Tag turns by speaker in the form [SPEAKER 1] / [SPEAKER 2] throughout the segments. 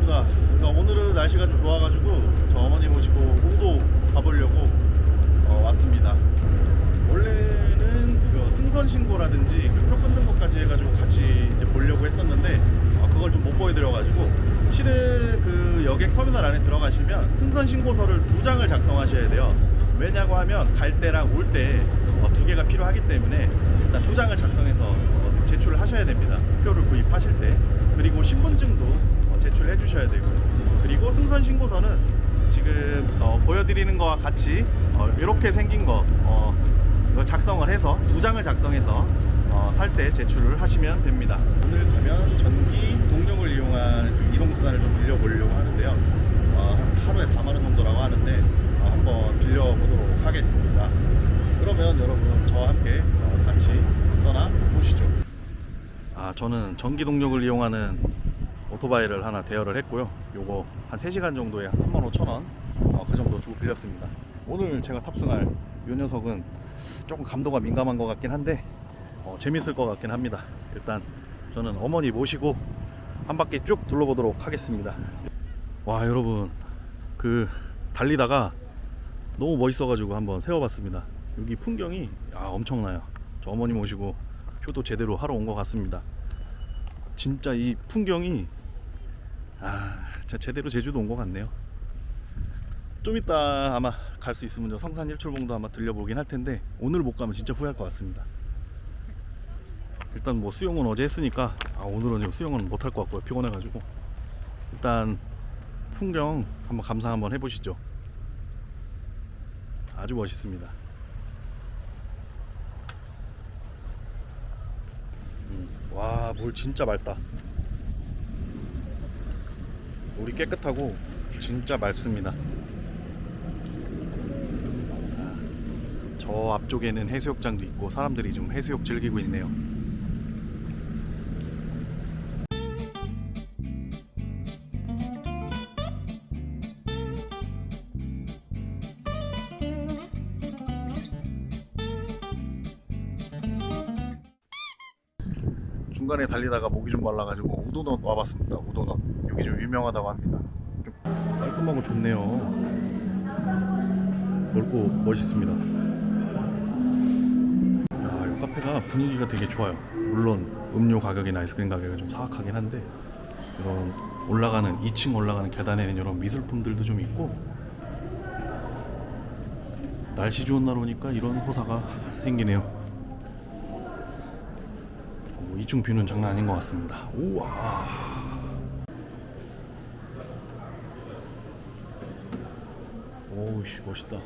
[SPEAKER 1] 왔습니다. 그러니까 오늘은 날씨가 좀 좋아가지고 저 어머니 모시고 우도 가보려고 왔습니다. 원래는 이거 승선 신고라든지 표 끊는 것까지 해가지고 같이 이제 보려고 했었는데 그걸 좀 못 보여드려가지고, 실은 그 여객 터미널 안에 들어가시면 승선 신고서를 2장을 작성하셔야 돼요. 왜냐고 하면 갈 때랑 올 때 2개가 필요하기 때문에 일단 2장을 작성해서 제출을 하셔야 됩니다. 표를 구입하실 때. 그리고 신분증도 제출해 주셔야 되고, 그리고 승선 신고서는 지금 보여드리는 거와 같이 이렇게 생긴 거 이거 작성을 해서 2장을 작성해서 살 때 제출을 하시면 됩니다. 오늘 가면 전기 동력을 이용한 그 이동수단을 좀 빌려보려고 하는데요. 하루에 4만원 정도라고 하는데 한번 빌려보도록 하겠습니다. 그러면 여러분 저와 함께 같이 떠나보시죠. 저는 전기 동력을 이용하는 오토바이를 하나 대여를 했고요. 요거 한 3시간 정도에 35,000원 그 정도 주고 빌렸습니다. 오늘 제가 탑승할 이 녀석은 조금 감도가 민감한 것 같긴 한데 재밌을 것 같긴 합니다. 일단 저는 어머니 모시고 한 바퀴 쭉 둘러보도록 하겠습니다. 와, 여러분 그 달리다가 너무 멋있어가지고 한번 세워봤습니다. 여기 풍경이 엄청나요. 저 어머니 모시고 표도 제대로 하러 온 것 같습니다. 진짜 이 풍경이 진짜 제대로 제주도 온 것 같네요. 좀 이따 아마 갈 수 있으면 저 성산 일출봉도 아마 들려보긴 할 텐데, 오늘 못 가면 진짜 후회할 것 같습니다. 일단 뭐 수영은 어제 했으니까 오늘은 수영은 못 할 것 같고요. 피곤해가지고. 일단 풍경 한번 감상 한번 해보시죠. 아주 멋있습니다. 와, 물 진짜 맑다. 물이 깨끗하고 진짜 맑습니다. 저 앞쪽에는 해수욕장도 있고 사람들이 좀 해수욕 즐기고 있네요. 중간에 달리다가 목이 좀 말라가지고 우도넛 와봤습니다. 우도넛 여기 좀 유명하다고 합니다. 좀 깔끔하고 좋네요. 넓고 멋있습니다. 이 카페가 분위기가 되게 좋아요. 물론 음료 가격이나 아이스크림 가격이 좀 사악하긴 한데, 이런 올라가는 2층 올라가는 계단에는 이런 미술품들도 좀 있고, 날씨 좋은 날 오니까 이런 호사가 생기네요. 2층 뷰는 장난 아닌 것 같습니다. 우와. 오우씨, 멋있다.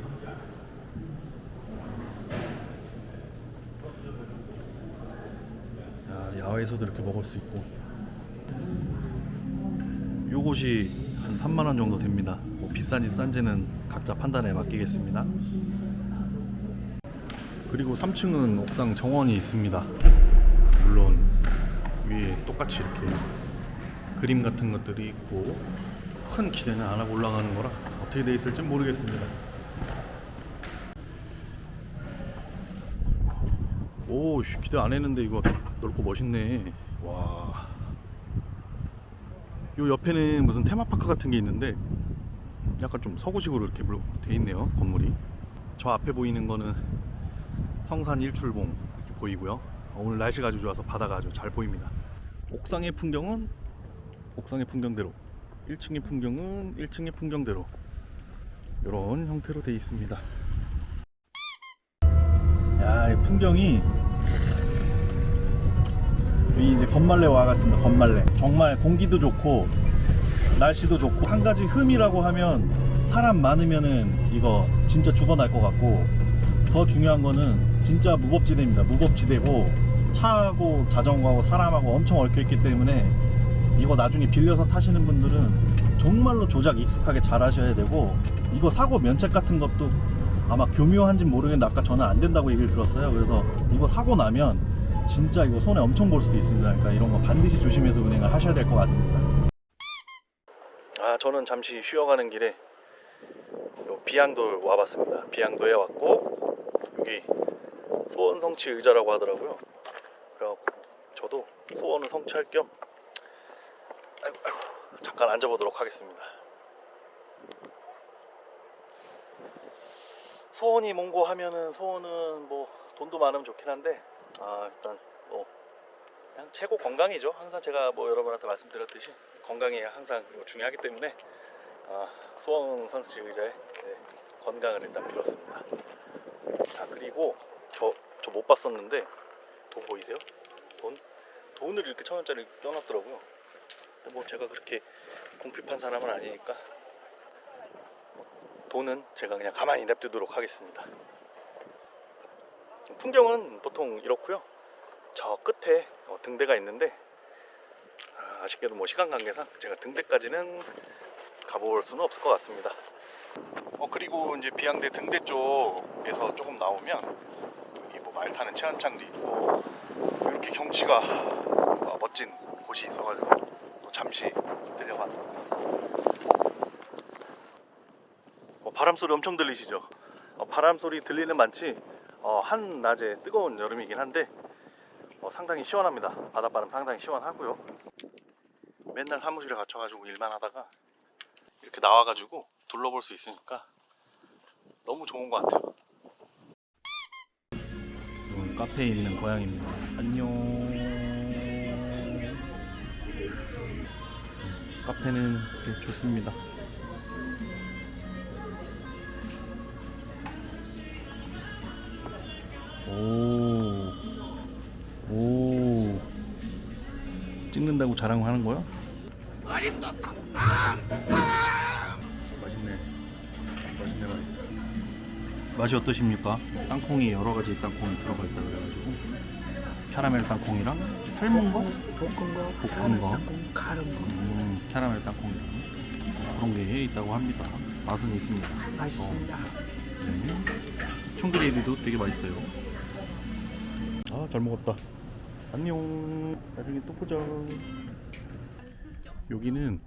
[SPEAKER 1] 야외에서도 이렇게 먹을 수 있고. 요곳이 한 3만원 정도 됩니다. 뭐 비싼지 싼지는 각자 판단에 맡기겠습니다. 그리고 3층은 옥상 정원이 있습니다. 물론 위에 똑같이 이렇게 그림 같은 것들이 있고, 큰 기대는 안 하고 올라가는 거라 어떻게 돼 있을지 모르겠습니다. 오, 기대 안 했는데 이거 넓고 멋있네. 와. 요 옆에는 무슨 테마파크 같은 게 있는데 약간 좀 서구식으로 이렇게 돼 있네요, 건물이. 저 앞에 보이는 거는 성산 일출봉 이렇게 보이고요. 오늘 날씨가 아주 좋아서 바다가 아주 잘 보입니다. 옥상의 풍경은 옥상의 풍경대로, 1층의 풍경은 1층의 풍경대로 이런 형태로 되어 있습니다. 이 풍경이, 여기 이제 건말레 와갔습니다. 건말레 정말 공기도 좋고 날씨도 좋고, 한 가지 흠이라고 하면 사람 많으면은 이거 진짜 죽어날 것 같고, 더 중요한 거는 진짜 무법지대입니다. 무법지대고 차하고 자전거하고 사람하고 엄청 얽혀있기 때문에 이거 나중에 빌려서 타시는 분들은 정말로 조작 익숙하게 잘 하셔야 되고, 이거 사고 면책 같은 것도 아마 교묘한지 모르겠는데 아까 저는 안 된다고 얘기를 들었어요. 그래서 이거 사고 나면 진짜 이거 손해 엄청 볼 수도 있습니다. 그러니까 이런 거 반드시 조심해서 운행을 하셔야 될 것 같습니다. 저는 잠시 쉬어가는 길에 비양도 와봤습니다. 비양도에 왔고, 여기 소원 성취 의자라고 하더라고요. 그래갖고 저도 소원을 성취할 겸 잠깐 잠깐 앉아보도록 하겠습니다. 소원이 뭔고 하면은, 소원은 뭐 돈도 많으면 좋긴 한데 일단 뭐 그냥 최고 건강이죠. 항상 제가 뭐 여러분한테 말씀드렸듯이 건강이 항상 중요하기 때문에 소원 성취 의자에 건강을 일단 빌었습니다. 자, 그리고 저 못 봤었는데 돈 보이세요? 돈을 이렇게 1,000원짜리 껴놨더라고요. 뭐 제가 그렇게 궁핍한 사람은 아니니까 돈은 제가 그냥 가만히 냅두도록 하겠습니다. 풍경은 보통 이렇고요. 저 끝에 등대가 있는데 아쉽게도 뭐 시간 관계상 제가 등대까지는 가볼 수는 없을 것 같습니다. 그리고 이제 비양대 등대 쪽에서 조금 나오면 여기 뭐 말 타는 체험장도 있고 이렇게 경치가 멋진 곳이 있어가지고 또 잠시 들려봤습니다. 바람 소리 엄청 들리시죠? 바람 소리 들리는 만치 한낮에 뜨거운 여름이긴 한데 상당히 시원합니다. 바닷바람 상당히 시원하고요. 맨날 사무실에 갇혀가지고 일만 하다가 이렇게 나와가지고 둘러볼 수 있으니까 너무 좋은 것 같아요. 이건 카페에 있는 고양이입니다. 안녕. 카페는 되게 좋습니다. 오, 찍는다고 자랑하는 거야? 맛있네. 맛있어. 맛이 어떠십니까? 땅콩이 여러 가지 땅콩이 들어가 있다 그래가지고 캐러멜 땅콩이랑 삶은 거, 볶은 거,
[SPEAKER 2] 가른 거.
[SPEAKER 1] 캐러멜 땅콩이랑 그런 게 있다고 합니다. 맛은 있습니다.
[SPEAKER 2] 맛있습니다.
[SPEAKER 1] 네. 청그레이비도 되게 맛있어요. 잘 먹었다. 안녕. 나중에 또 보자. 여기는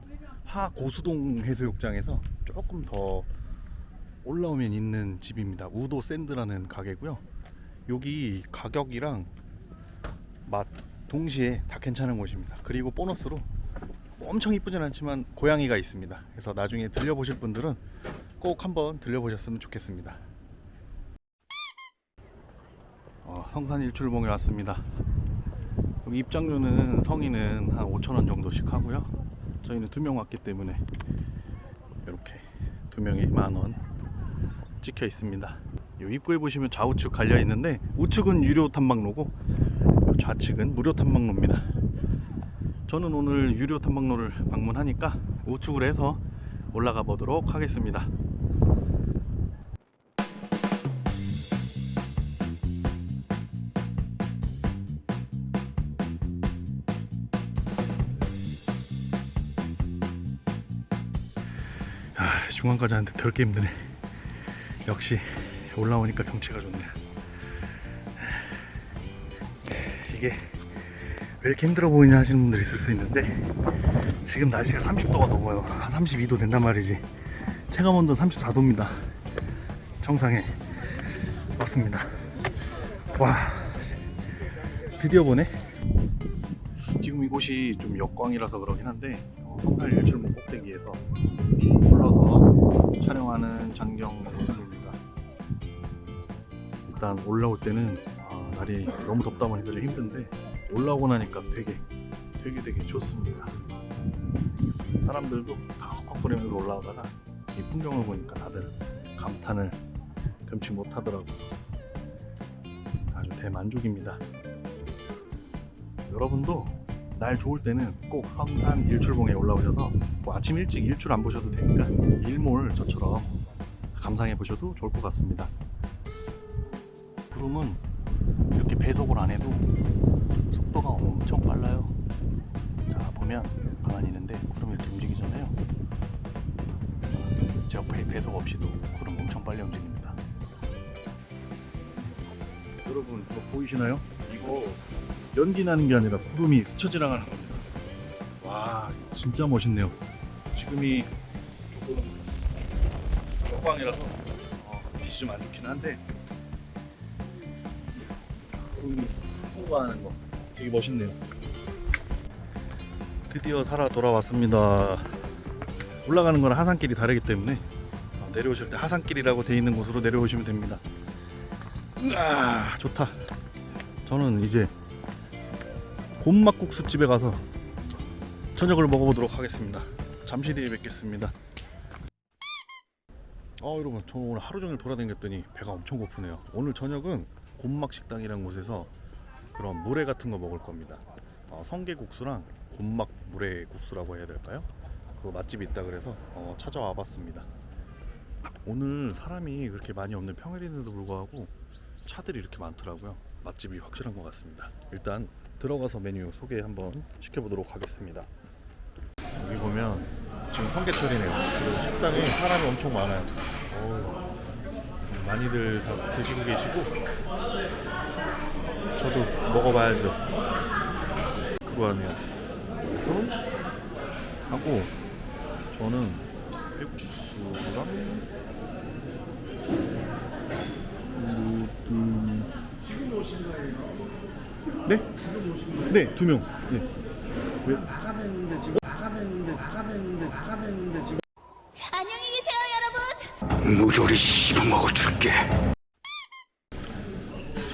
[SPEAKER 1] 하고수동 해수욕장에서 조금 더 올라오면 있는 집입니다. 우도 샌드라는 가게고요. 여기 가격이랑 맛 동시에 다 괜찮은 곳입니다. 그리고 보너스로 엄청 이쁘진 않지만 고양이가 있습니다. 그래서 나중에 들려보실 분들은 꼭 한번 들려보셨으면 좋겠습니다. 성산 일출봉에 왔습니다. 여기 입장료는 성인은 한 5,000원 정도씩 하고요. 저희는 2명 왔기 때문에 이렇게 2명에 10,000원 찍혀 있습니다. 이 입구에 보시면 좌우측 갈려 있는데 우측은 유료 탐방로고 좌측은 무료 탐방로입니다. 저는 오늘 유료 탐방로를 방문하니까 우측으로 해서 올라가 보도록 하겠습니다. 중간까지 하는데 더럽게 힘드네. 역시 올라오니까 경치가 좋네. 이게 왜 이렇게 힘들어 보이냐 하시는 분들 있을 수 있는데 지금 날씨가 30도가 넘어요. 한 32도 된단 말이지. 체감온도 34도입니다. 정상에 왔습니다. 와, 드디어 보네. 지금 이곳이 좀 역광이라서 그러긴 한데 성산 일출봉 꼭대기에서 삥 둘러서 촬영하는 전경 모습입니다. 일단 올라올 때는 날이 너무 덥다 보니까 좀 힘든데 올라오고 나니까 되게 좋습니다. 사람들도 다 헉헉거리면서 올라오다가 이 풍경을 보니까 다들 감탄을 금치 못하더라고요. 아주 대만족입니다. 여러분도 날 좋을 때는 꼭 성산 일출봉에 올라오셔서 뭐 아침 일찍 일출 안 보셔도 되니까 일몰 저처럼 감상해 보셔도 좋을 것 같습니다. 구름은 이렇게 배속을 안 해도 속도가 엄청 빨라요. 자, 보면 가만히 있는데 구름이 이렇게 움직이잖아요. 제 옆에 배속 없이도 구름 엄청 빨리 움직입니다. 여러분 이거 보이시나요? 이거 연기 나는 게 아니라 구름이 스쳐 지나가는 겁니다. 와, 진짜 멋있네요. 지금이 조금 역광이라서 빛이 좀 안 좋긴 한데 구름이 통과하는 거 되게 멋있네요. 드디어 살아 돌아왔습니다. 올라가는 거랑 하산길이 다르기 때문에 내려오실 때 하산길이라고 돼 있는 곳으로 내려오시면 됩니다. 으아, 좋다. 저는 이제 곰막국수집에 가서 저녁을 먹어보도록 하겠습니다. 잠시 뒤에 뵙겠습니다. 여러분, 저 오늘 하루 종일 돌아다녔더니 배가 엄청 고프네요. 오늘 저녁은 곰막식당이라는 곳에서 그런 물회 같은 거 먹을 겁니다. 성게국수랑 곰막 물회 국수라고 해야 될까요? 그 맛집이 있다 그래서 찾아와 봤습니다. 오늘 사람이 그렇게 많이 없는 평일인데도 불구하고 차들이 이렇게 많더라고요. 맛집이 확실한 것 같습니다. 일단 들어가서 메뉴 소개 한번 시켜보도록 하겠습니다. 여기 보면 지금 성게철이네요. 그리고 식당에 사람이 엄청 많아요. 많이들 다 드시고 계시고 저도 먹어봐야죠. 그러네요. 그래서 하고 저는 회국수랑
[SPEAKER 2] 지금 오신 거예요?
[SPEAKER 1] 네?
[SPEAKER 2] 지금 오신 거예요?
[SPEAKER 1] 네, 2명. 네. 왜?
[SPEAKER 2] 마감했는데 지금 마감했는데 지금
[SPEAKER 3] 안녕히 계세요, 여러분.
[SPEAKER 4] 무조리 씹어먹어 줄게.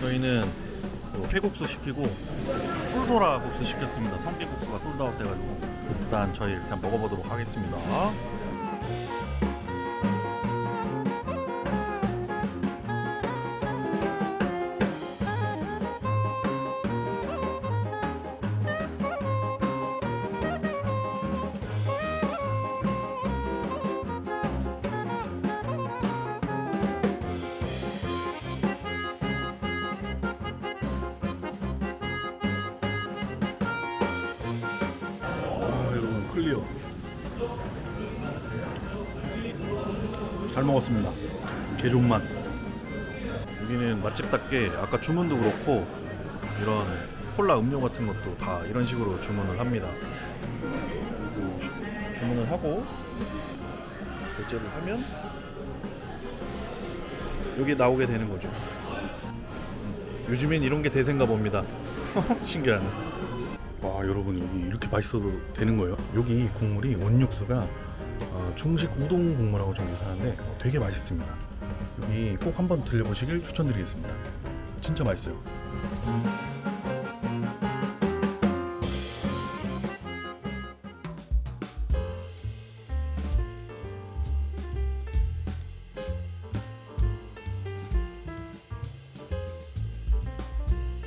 [SPEAKER 1] 저희는 회국수 시키고 꿀소라 국수 시켰습니다. 성게국수가 솔드아웃 돼가지고 일단 저희 먹어보도록 하겠습니다. 여러분, 클리어. 잘 먹었습니다. 개존맛. 여기는 맛집답게 아까 주문도 그렇고 이런 콜라 음료 같은 것도 다 이런 식으로 주문을 합니다. 그리고 주문을 하고 결제를 하면 여기 나오게 되는 거죠. 요즘엔 이런 게 대세인가 봅니다. 신기하네. 와, 여러분, 여기 이렇게 맛있어도 되는 거예요. 여기 국물이 원육수가 중식 우동 국물하고 좀 유사한데 되게 맛있습니다. 여기 꼭 한번 들려보시길 추천드리겠습니다. 진짜 맛있어요.